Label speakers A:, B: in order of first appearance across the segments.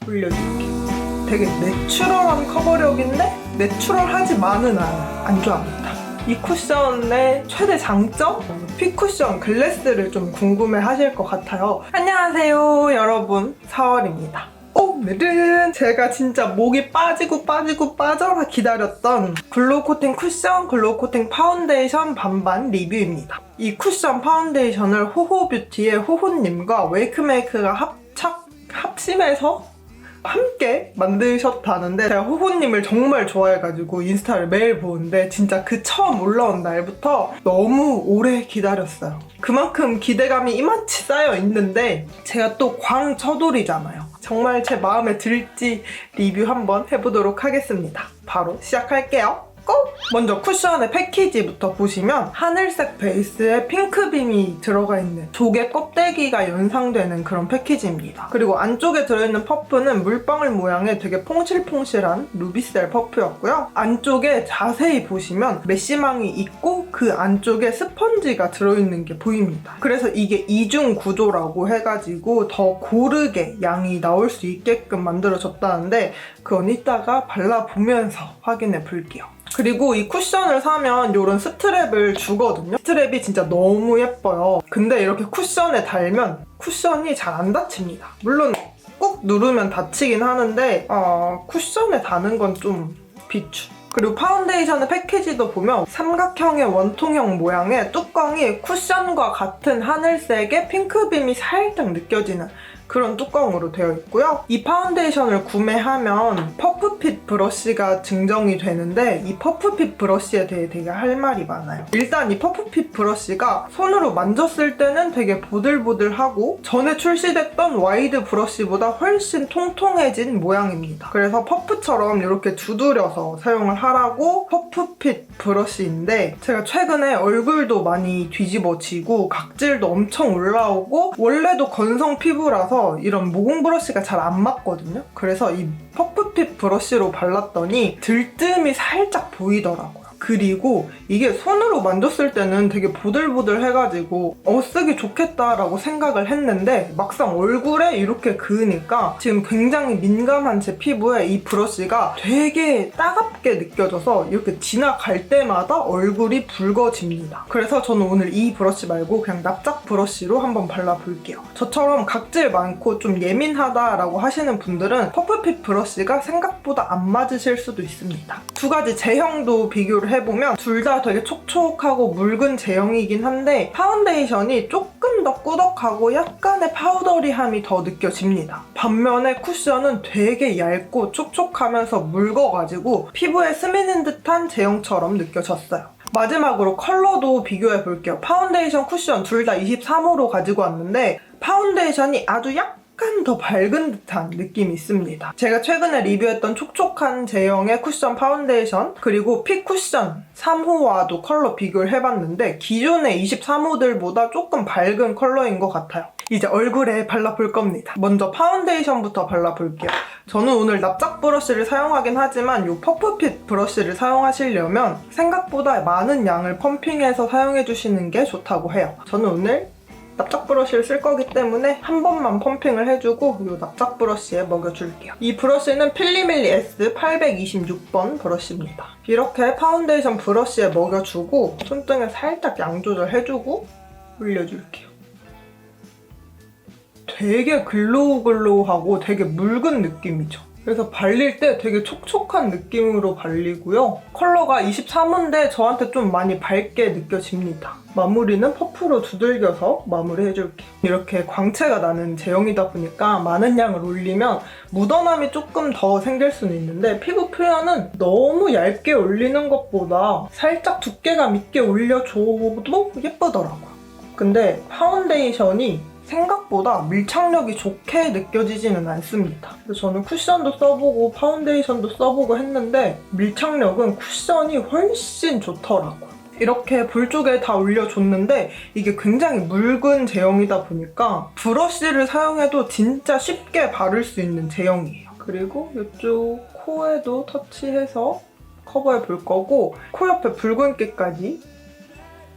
A: 올려줄게요. 되게 내추럴한 커버력인데 내추럴하지만은 안 좋아합니다. 이 쿠션의 최대 장점? 픽쿠션 글래스를 좀 궁금해 하실 것 같아요. 안녕하세요 여러분, 사월입니다. 오늘은 제가 진짜 목이 빠지고 빠져라 기다렸던 글로우 코팅 쿠션, 글로우 코팅 파운데이션 반반 리뷰입니다. 이 쿠션 파운데이션을 호호뷰티의 호호님과 웨이크메이크가 합심해서 함께 만드셨다는데, 제가 호호님을 정말 좋아해가지고 인스타를 매일 보는데 진짜 그 처음 올라온 날부터 너무 오래 기다렸어요. 그만큼 기대감이 이만치 쌓여 있는데 제가 또 광쳐돌이잖아요. 정말 제 마음에 들지 리뷰 한번 해보도록 하겠습니다. 바로 시작할게요. 꼭! 먼저 쿠션의 패키지부터 보시면 하늘색 베이스에 핑크빔이 들어가 있는 조개 껍데기가 연상되는 그런 패키지입니다. 그리고 안쪽에 들어있는 퍼프는 물방울 모양의 되게 퐁실퐁실한 루비셀 퍼프였고요. 안쪽에 자세히 보시면 메쉬망이 있고 그 안쪽에 스펀지가 들어있는 게 보입니다. 그래서 이게 이중 구조라고 해가지고 더 고르게 양이 나올 수 있게끔 만들어졌다는데, 그건 이따가 발라보면서 확인해 볼게요. 그리고 이 쿠션을 사면 이런 스트랩을 주거든요. 스트랩이 진짜 너무 예뻐요. 근데 이렇게 쿠션에 달면 쿠션이 잘 안 닫힙니다. 물론 꾹 누르면 닫히긴 하는데 쿠션에 다는 건 좀 비추. 그리고 파운데이션의 패키지도 보면 삼각형의 원통형 모양의 뚜껑이 쿠션과 같은 하늘색의 핑크빔이 살짝 느껴지는 그런 뚜껑으로 되어 있고요. 이 파운데이션을 구매하면 퍼프핏 브러쉬가 증정이 되는데, 이 퍼프핏 브러쉬에 대해 되게 할 말이 많아요. 일단 이 퍼프핏 브러쉬가 손으로 만졌을 때는 되게 보들보들하고 전에 출시됐던 와이드 브러쉬보다 훨씬 통통해진 모양입니다. 그래서 퍼프처럼 이렇게 두드려서 사용을 하라고 퍼프핏 브러쉬인데, 제가 최근에 얼굴도 많이 뒤집어지고 각질도 엄청 올라오고 원래도 건성 피부라서 이런 모공 브러쉬가 잘 안 맞거든요. 그래서 이 퍼프핏 브러쉬로 발랐더니 들뜸이 살짝 보이더라고요. 그리고 이게 손으로 만졌을 때는 되게 보들보들해가지고 쓰기 좋겠다라고 생각을 했는데, 막상 얼굴에 이렇게 그으니까 지금 굉장히 민감한 제 피부에 이 브러쉬가 되게 따갑게 느껴져서 이렇게 지나갈 때마다 얼굴이 붉어집니다. 그래서 저는 오늘 이 브러쉬 말고 그냥 납작 브러쉬로 한번 발라볼게요. 저처럼 각질 많고 좀 예민하다라고 하시는 분들은 퍼프핏 브러쉬가 생각보다 안 맞으실 수도 있습니다. 두 가지 제형도 비교를 해보면 둘 다 되게 촉촉하고 묽은 제형이긴 한데, 파운데이션이 조금 더 꾸덕하고 약간의 파우더리함이 더 느껴집니다. 반면에 쿠션은 되게 얇고 촉촉하면서 묽어가지고 피부에 스미는 듯한 제형처럼 느껴졌어요. 마지막으로 컬러도 비교해 볼게요. 파운데이션, 쿠션 둘 다 23호로 가지고 왔는데 파운데이션이 아주 약간 더 밝은 듯한 느낌이 있습니다. 제가 최근에 리뷰했던 촉촉한 제형의 쿠션 파운데이션, 그리고 픽쿠션 3호와도 컬러 비교를 해봤는데 기존의 23호들보다 조금 밝은 컬러인 것 같아요. 이제 얼굴에 발라볼 겁니다. 먼저 파운데이션부터 발라볼게요. 저는 오늘 납작 브러쉬를 사용하긴 하지만 이 퍼프핏 브러쉬를 사용하시려면 생각보다 많은 양을 펌핑해서 사용해주시는 게 좋다고 해요. 저는 오늘 납작 브러쉬를 쓸 거기 때문에 한 번만 펌핑을 해주고 이 납작 브러쉬에 먹여줄게요. 이 브러쉬는 필리밀리 S 826번 브러쉬입니다. 이렇게 파운데이션 브러쉬에 먹여주고 손등에 살짝 양 조절해주고 올려줄게요. 되게 글로우글로우하고 되게 묽은 느낌이죠. 그래서 발릴 때 되게 촉촉한 느낌으로 발리고요. 컬러가 23호인데 저한테 좀 많이 밝게 느껴집니다. 마무리는 퍼프로 두들겨서 마무리해줄게요. 이렇게 광채가 나는 제형이다 보니까 많은 양을 올리면 묻어남이 조금 더 생길 수는 있는데, 피부 표현은 너무 얇게 올리는 것보다 살짝 두께감 있게 올려줘도 예쁘더라고요. 근데 파운데이션이 생각보다 밀착력이 좋게 느껴지지는 않습니다. 그래서 저는 쿠션도 써보고 파운데이션도 써보고 했는데 밀착력은 쿠션이 훨씬 좋더라고요. 이렇게 볼 쪽에 다 올려줬는데 이게 굉장히 묽은 제형이다 보니까 브러쉬를 사용해도 진짜 쉽게 바를 수 있는 제형이에요. 그리고 이쪽 코에도 터치해서 커버해 볼 거고, 코 옆에 붉은기까지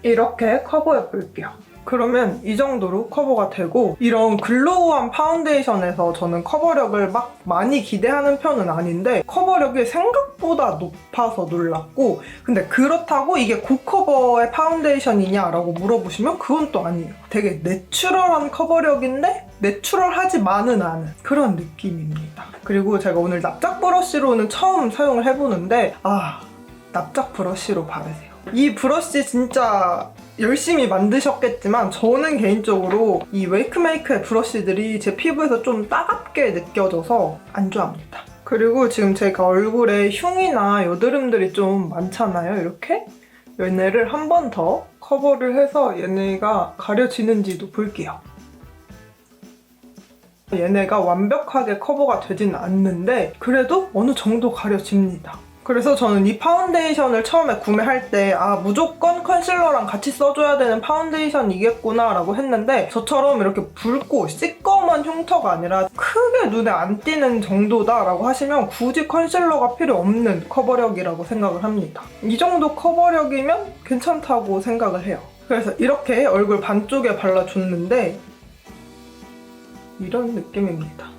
A: 이렇게 커버해 볼게요. 그러면 이 정도로 커버가 되고, 이런 글로우한 파운데이션에서 저는 커버력을 막 많이 기대하는 편은 아닌데 커버력이 생각보다 높아서 놀랐고, 근데 그렇다고 이게 고커버의 파운데이션이냐라고 물어보시면 그건 또 아니에요. 되게 내추럴한 커버력인데 내추럴하지만은 않은 그런 느낌입니다. 그리고 제가 오늘 납작 브러쉬로는 처음 사용을 해보는데 납작 브러쉬로 바르세요. 이 브러쉬 진짜 열심히 만드셨겠지만 저는 개인적으로 이 웨이크메이크의 브러쉬들이 제 피부에서 좀 따갑게 느껴져서 안 좋아합니다. 그리고 지금 제가 얼굴에 흉이나 여드름들이 좀 많잖아요. 이렇게 얘네를 한 번 더 커버를 해서 얘네가 가려지는지도 볼게요. 얘네가 완벽하게 커버가 되진 않는데 그래도 어느 정도 가려집니다. 그래서 저는 이 파운데이션을 처음에 구매할 때 무조건 컨실러랑 같이 써줘야 되는 파운데이션이겠구나 라고 했는데, 저처럼 이렇게 붉고 시꺼먼 흉터가 아니라 크게 눈에 안 띄는 정도다 라고 하시면 굳이 컨실러가 필요 없는 커버력이라고 생각을 합니다. 이 정도 커버력이면 괜찮다고 생각을 해요. 그래서 이렇게 얼굴 반쪽에 발라줬는데 이런 느낌입니다.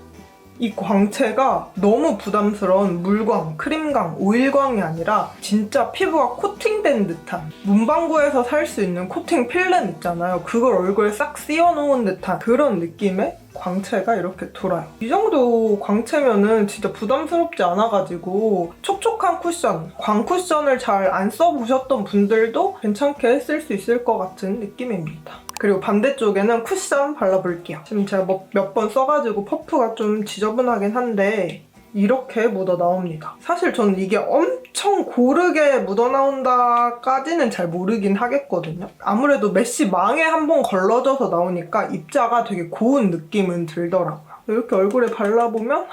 A: 이 광채가 너무 부담스러운 물광, 크림광, 오일광이 아니라 진짜 피부가 코팅된 듯한, 문방구에서 살 수 있는 코팅 필름 있잖아요. 그걸 얼굴에 싹 씌워놓은 듯한 그런 느낌의 광채가 이렇게 돌아요. 이 정도 광채면은 진짜 부담스럽지 않아가지고 촉촉한 쿠션, 광 쿠션을 잘 안 써보셨던 분들도 괜찮게 쓸 수 있을 것 같은 느낌입니다. 그리고 반대쪽에는 쿠션 발라볼게요. 지금 제가 몇 번 써가지고 퍼프가 좀 지저분하긴 한데 이렇게 묻어나옵니다. 사실 저는 이게 엄청 고르게 묻어나온다까지는 잘 모르긴 하겠거든요. 아무래도 메쉬망에 한번 걸러져서 나오니까 입자가 되게 고운 느낌은 들더라고요. 이렇게 얼굴에 발라보면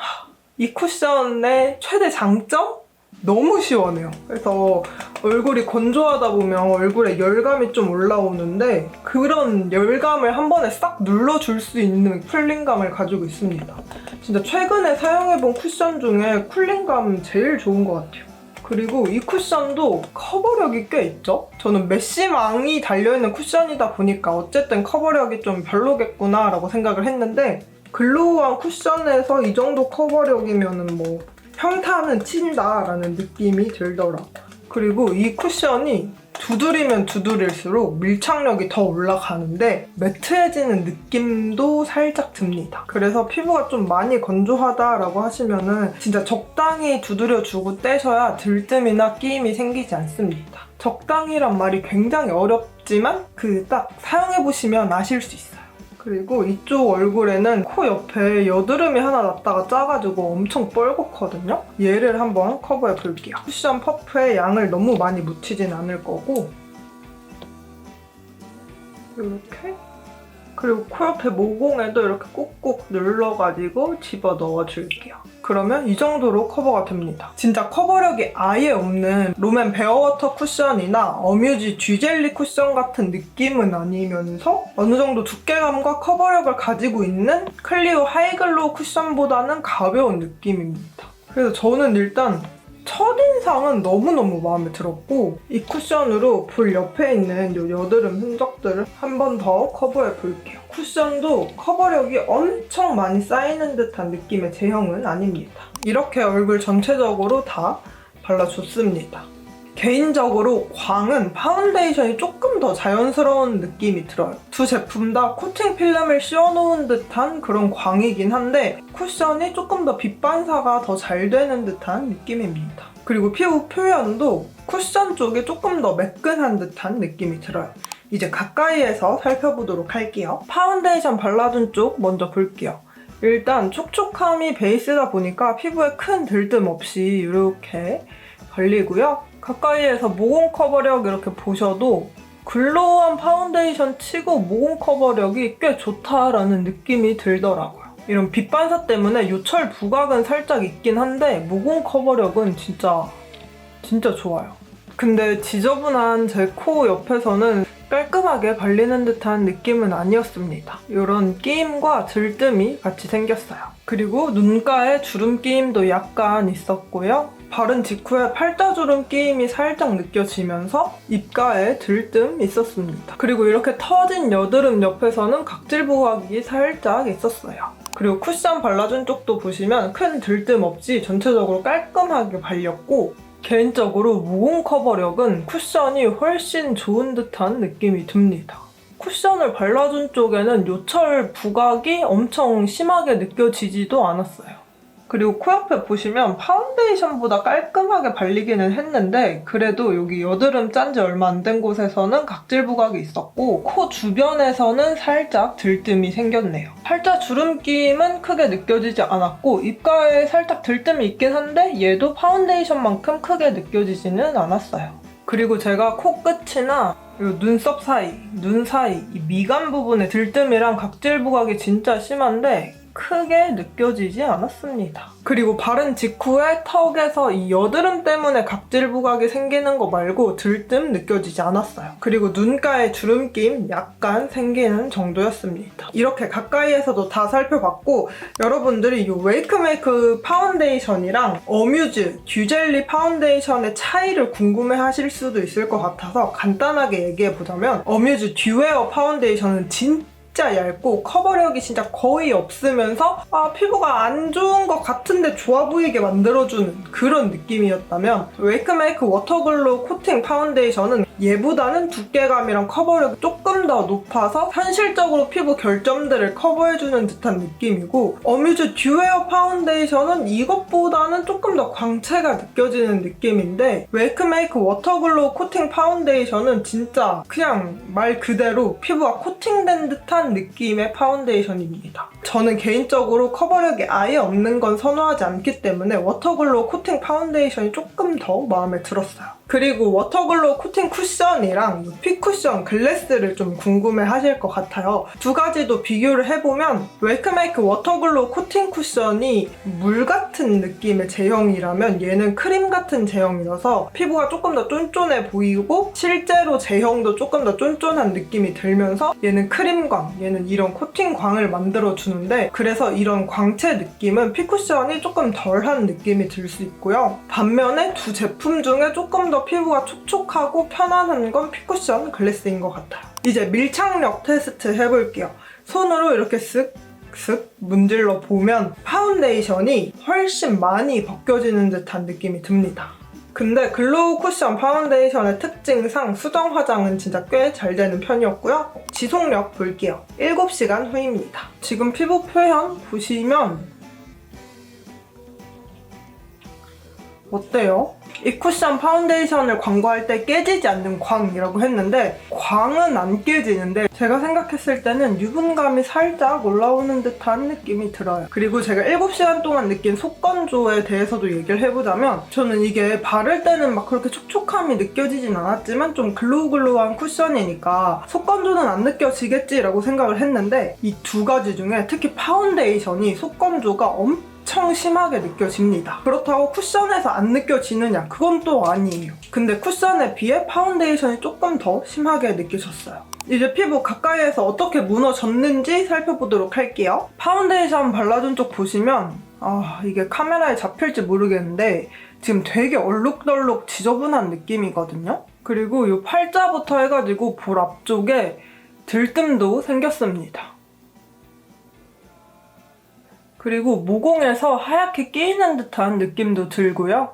A: 이 쿠션의 최대 장점? 너무 시원해요. 그래서 얼굴이 건조하다 보면 얼굴에 열감이 좀 올라오는데 그런 열감을 한 번에 싹 눌러줄 수 있는 쿨링감을 가지고 있습니다. 진짜 최근에 사용해본 쿠션 중에 쿨링감 제일 좋은 것 같아요. 그리고 이 쿠션도 커버력이 꽤 있죠? 저는 메쉬망이 달려있는 쿠션이다 보니까 어쨌든 커버력이 좀 별로겠구나 라고 생각을 했는데, 글로우한 쿠션에서 이 정도 커버력이면은 뭐 평타는 친다라는 느낌이 들더라고요. 그리고 이 쿠션이 두드리면 두드릴수록 밀착력이 더 올라가는데 매트해지는 느낌도 살짝 듭니다. 그래서 피부가 좀 많이 건조하다라고 하시면은 진짜 적당히 두드려주고 떼셔야 들뜸이나 끼임이 생기지 않습니다. 적당히란 말이 굉장히 어렵지만 딱 사용해보시면 아실 수 있어요. 그리고 이쪽 얼굴에는 코 옆에 여드름이 하나 났다가 짜가지고 엄청 뻘겋거든요? 얘를 한번 커버해 볼게요. 쿠션 퍼프에 양을 너무 많이 묻히진 않을 거고 이렇게, 그리고 코 옆에 모공에도 이렇게 꾹꾹 눌러가지고 집어 넣어줄게요. 그러면 이 정도로 커버가 됩니다. 진짜 커버력이 아예 없는 롬앤 베어워터 쿠션이나 어뮤지 쥐젤리 쿠션 같은 느낌은 아니면서 어느 정도 두께감과 커버력을 가지고 있는 클리오 하이글로우 쿠션보다는 가벼운 느낌입니다. 그래서 저는 일단 첫인상은 너무너무 마음에 들었고, 이 쿠션으로 볼 옆에 있는 이 여드름 흔적들을 한 번 더 커버해 볼게요. 쿠션도 커버력이 엄청 많이 쌓이는 듯한 느낌의 제형은 아닙니다. 이렇게 얼굴 전체적으로 다 발라줬습니다. 개인적으로 광은 파운데이션이 조금 더 자연스러운 느낌이 들어요. 두 제품 다 코팅 필름을 씌워놓은 듯한 그런 광이긴 한데 쿠션이 조금 더 빛 반사가 더 잘 되는 듯한 느낌입니다. 그리고 피부 표현도 쿠션 쪽이 조금 더 매끈한 듯한 느낌이 들어요. 이제 가까이에서 살펴보도록 할게요. 파운데이션 발라준 쪽 먼저 볼게요. 일단 촉촉함이 베이스다 보니까 피부에 큰 들뜸 없이 이렇게 발리고요. 가까이에서 모공 커버력 이렇게 보셔도 글로우한 파운데이션 치고 모공 커버력이 꽤 좋다라는 느낌이 들더라고요. 이런 빛 반사 때문에 요철 부각은 살짝 있긴 한데 모공 커버력은 진짜 좋아요. 근데 지저분한 제 코 옆에서는 깔끔하게 발리는 듯한 느낌은 아니었습니다. 이런 끼임과 들뜸이 같이 생겼어요. 그리고 눈가에 주름 끼임도 약간 있었고요. 바른 직후에 팔자주름 끼임이 살짝 느껴지면서 입가에 들뜸 있었습니다. 그리고 이렇게 터진 여드름 옆에서는 각질 부각이 살짝 있었어요. 그리고 쿠션 발라준 쪽도 보시면 큰 들뜸 없이 전체적으로 깔끔하게 발렸고, 개인적으로 모공 커버력은 쿠션이 훨씬 좋은 듯한 느낌이 듭니다. 쿠션을 발라준 쪽에는 요철 부각이 엄청 심하게 느껴지지도 않았어요. 그리고 코 옆에 보시면 파운데이션보다 깔끔하게 발리기는 했는데, 그래도 여기 여드름 짠 지 얼마 안 된 곳에서는 각질 부각이 있었고, 코 주변에서는 살짝 들뜸이 생겼네요. 팔자 주름 끼임은 크게 느껴지지 않았고, 입가에 살짝 들뜸이 있긴 한데 얘도 파운데이션만큼 크게 느껴지지는 않았어요. 그리고 제가 코 끝이나 눈썹 사이, 눈 사이, 이 미간 부분에 들뜸이랑 각질 부각이 진짜 심한데 크게 느껴지지 않았습니다. 그리고 바른 직후에 턱에서 이 여드름 때문에 각질 부각이 생기는 거 말고 들뜸 느껴지지 않았어요. 그리고 눈가에 주름 끼임 약간 생기는 정도였습니다. 이렇게 가까이에서도 다 살펴봤고, 여러분들이 이 웨이크메이크 파운데이션이랑 어뮤즈 듀젤리 파운데이션의 차이를 궁금해 하실 수도 있을 것 같아서 간단하게 얘기해보자면, 어뮤즈 듀웨어 파운데이션은 진짜 얇고 커버력이 진짜 거의 없으면서 피부가 안 좋은 것 같은데 좋아 보이게 만들어주는 그런 느낌이었다면, 웨이크메이크 워터글로우 코팅 파운데이션은 얘보다는 두께감이랑 커버력이 조금 더 높아서 현실적으로 피부 결점들을 커버해주는 듯한 느낌이고, 어뮤즈 듀웨어 파운데이션은 이것보다는 조금 더 광채가 느껴지는 느낌인데, 웨이크메이크 워터글로우 코팅 파운데이션은 진짜 그냥 말 그대로 피부가 코팅된 듯한 느낌의 파운데이션입니다. 저는 개인적으로 커버력이 아예 없는 건 선호하지 않기 때문에 워터글로우 코팅 파운데이션이 조금 더 마음에 들었어요. 그리고 워터글로우 코팅 쿠션이랑 픽쿠션 글래스를 좀 궁금해 하실 것 같아요. 두 가지도 비교를 해보면, 웨이크메이크 워터글로우 코팅 쿠션이 물 같은 느낌의 제형이라면 얘는 크림 같은 제형이라서 피부가 조금 더 쫀쫀해 보이고, 실제로 제형도 조금 더 쫀쫀한 느낌이 들면서 얘는 크림광, 얘는 이런 코팅광을 만들어주는데, 그래서 이런 광채 느낌은 픽쿠션이 조금 덜한 느낌이 들 수 있고요. 반면에 두 제품 중에 조금 더 피부가 촉촉하고 편안한 건 픽쿠션 글래스인 것 같아요. 이제 밀착력 테스트 해볼게요. 손으로 이렇게 쓱 문질러 보면 파운데이션이 훨씬 많이 벗겨지는 듯한 느낌이 듭니다. 근데 글로우 쿠션 파운데이션의 특징상 수정 화장은 진짜 꽤 잘 되는 편이었고요. 지속력 볼게요. 7시간 후입니다. 지금 피부 표현 보시면 어때요? 이 쿠션 파운데이션을 광고할 때 깨지지 않는 광이라고 했는데, 광은 안 깨지는데 제가 생각했을 때는 유분감이 살짝 올라오는 듯한 느낌이 들어요. 그리고 제가 7시간 동안 느낀 속건조에 대해서도 얘기를 해보자면, 저는 이게 바를 때는 막 그렇게 촉촉함이 느껴지진 않았지만 좀 글로우글로우한 쿠션이니까 속건조는 안 느껴지겠지라고 생각을 했는데, 이 두 가지 중에 특히 파운데이션이 속건조가 엄청 심하게 느껴집니다. 그렇다고 쿠션에서 안 느껴지느냐? 그건 또 아니에요. 근데 쿠션에 비해 파운데이션이 조금 더 심하게 느껴졌어요. 이제 피부 가까이에서 어떻게 무너졌는지 살펴보도록 할게요. 파운데이션 발라준 쪽 보시면 이게 카메라에 잡힐지 모르겠는데 지금 되게 얼룩덜룩 지저분한 느낌이거든요. 그리고 이 팔자부터 해가지고 볼 앞쪽에 들뜸도 생겼습니다. 그리고 모공에서 하얗게 끼이는 듯한 느낌도 들고요.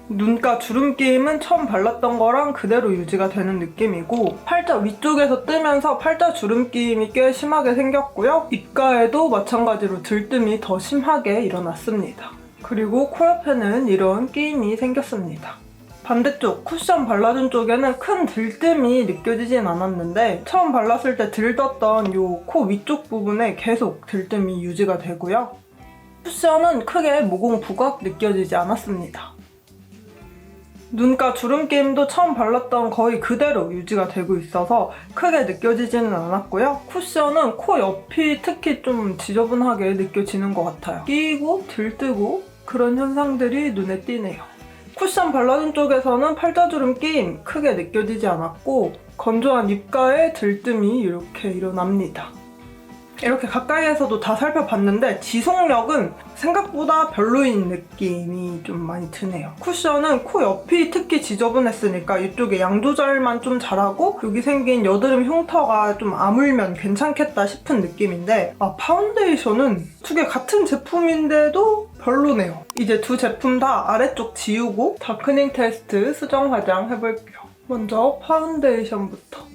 A: 눈가 주름 끼임은 처음 발랐던 거랑 그대로 유지가 되는 느낌이고, 팔자 위쪽에서 뜨면서 팔자 주름 끼임이 꽤 심하게 생겼고요. 입가에도 마찬가지로 들뜸이 더 심하게 일어났습니다. 그리고 코 옆에는 이런 끼임이 생겼습니다. 반대쪽 쿠션 발라준 쪽에는 큰 들뜸이 느껴지진 않았는데, 처음 발랐을 때 들떴던 이 코 위쪽 부분에 계속 들뜸이 유지가 되고요. 쿠션은 크게 모공 부각 느껴지지 않았습니다. 눈가 주름 끼임도 처음 발랐던 거의 그대로 유지가 되고 있어서 크게 느껴지지는 않았고요. 쿠션은 코 옆이 특히 좀 지저분하게 느껴지는 것 같아요. 끼이고 들뜨고 그런 현상들이 눈에 띄네요. 쿠션 발라준 쪽에서는 팔자주름 끼임 크게 느껴지지 않았고, 건조한 입가에 들뜸이 이렇게 일어납니다. 이렇게 가까이에서도 다 살펴봤는데 지속력은 생각보다 별로인 느낌이 좀 많이 드네요. 쿠션은 코 옆이 특히 지저분했으니까 이쪽에 양 조절만 좀 잘하고 여기 생긴 여드름 흉터가 좀 아물면 괜찮겠다 싶은 느낌인데 파운데이션은 두 개 같은 제품인데도 별로네요. 이제 두 제품 다 아래쪽 지우고 다크닝 테스트 수정 화장 해볼게요. 먼저 파운데이션부터.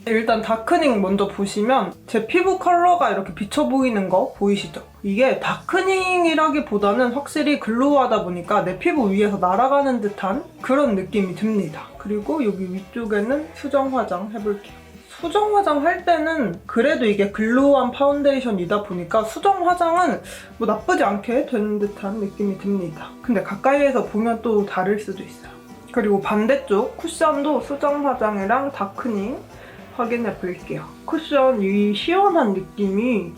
A: 일단 다크닝 먼저 보시면 제 피부 컬러가 이렇게 비쳐 보이는 거 보이시죠? 이게 다크닝이라기보다는 확실히 글로우하다 보니까 내 피부 위에서 날아가는 듯한 그런 느낌이 듭니다. 그리고 여기 위쪽에는 수정 화장 해볼게요. 수정 화장 할 때는 그래도 이게 글로우한 파운데이션이다 보니까 수정 화장은 뭐 나쁘지 않게 되는 듯한 느낌이 듭니다. 근데 가까이에서 보면 또 다를 수도 있어요. 그리고 반대쪽 쿠션도 수정 화장이랑 다크닝 확인해 볼게요. 쿠션 이 시원한 느낌이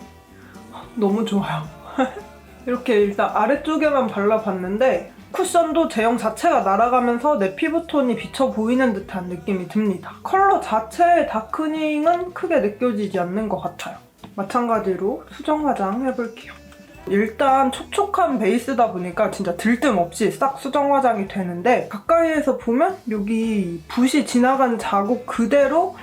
A: 너무 좋아요. 이렇게 일단 아래쪽에만 발라봤는데 쿠션도 제형 자체가 날아가면서 내 피부톤이 비쳐 보이는 듯한 느낌이 듭니다. 컬러 자체의 다크닝은 크게 느껴지지 않는 것 같아요. 마찬가지로 수정 화장 해볼게요. 일단 촉촉한 베이스다 보니까 진짜 들뜸 없이 싹 수정 화장이 되는데 가까이에서 보면 여기 붓이 지나간 자국 그대로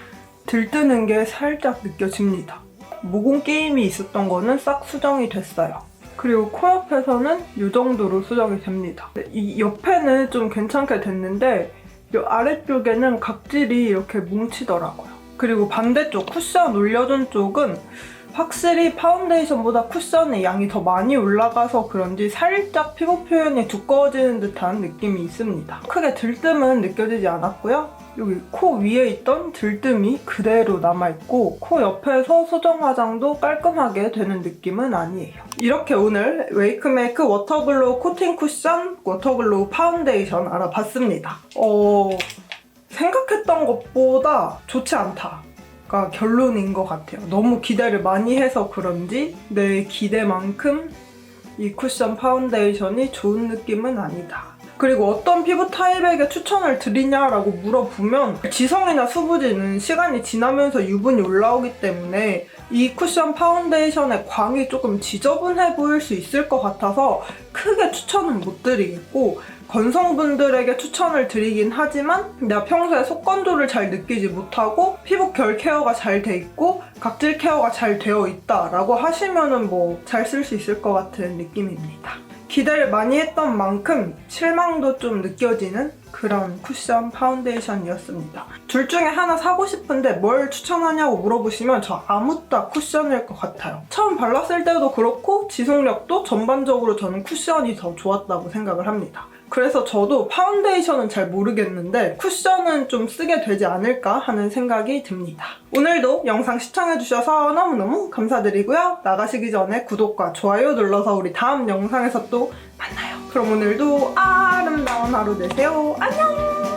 A: 들뜨는 게 살짝 느껴집니다. 모공 게임이 있었던 거는 싹 수정이 됐어요. 그리고 코 옆에서는 이 정도로 수정이 됩니다. 이 옆에는 좀 괜찮게 됐는데 이 아래쪽에는 각질이 이렇게 뭉치더라고요. 그리고 반대쪽 쿠션 올려준 쪽은 확실히 파운데이션보다 쿠션의 양이 더 많이 올라가서 그런지 살짝 피부 표현이 두꺼워지는 듯한 느낌이 있습니다. 크게 들뜸은 느껴지지 않았고요. 여기 코 위에 있던 들뜸이 그대로 남아있고 코 옆에서 수정 화장도 깔끔하게 되는 느낌은 아니에요. 이렇게 오늘 웨이크메이크 워터글로우 코팅 쿠션, 워터글로우 파운데이션 알아봤습니다. 생각했던 것보다 좋지 않다. 가 결론인 것 같아요. 너무 기대를 많이 해서 그런지 내 기대만큼 이 쿠션 파운데이션이 좋은 느낌은 아니다. 그리고 어떤 피부 타입에게 추천을 드리냐라고 물어보면 지성이나 수부지는 시간이 지나면서 유분이 올라오기 때문에 이 쿠션 파운데이션의 광이 조금 지저분해 보일 수 있을 것 같아서 크게 추천은 못 드리겠고 건성분들에게 추천을 드리긴 하지만 내가 평소에 속건조를 잘 느끼지 못하고 피부 결 케어가 잘 돼 있고 각질 케어가 잘 되어 있다라고 하시면은 뭐 잘 쓸 수 있을 것 같은 느낌입니다. 기대를 많이 했던 만큼 실망도 좀 느껴지는 그런 쿠션 파운데이션이었습니다. 둘 중에 하나 사고 싶은데 뭘 추천하냐고 물어보시면 저 아무따 쿠션일 것 같아요. 처음 발랐을 때도 그렇고 지속력도 전반적으로 저는 쿠션이 더 좋았다고 생각을 합니다. 그래서 저도 파운데이션은 잘 모르겠는데 쿠션은 좀 쓰게 되지 않을까 하는 생각이 듭니다. 오늘도 영상 시청해주셔서 너무너무 감사드리고요. 나가시기 전에 구독과 좋아요 눌러서 우리 다음 영상에서 또 만나요. 그럼 오늘도 아름다운 하루 되세요. 안녕!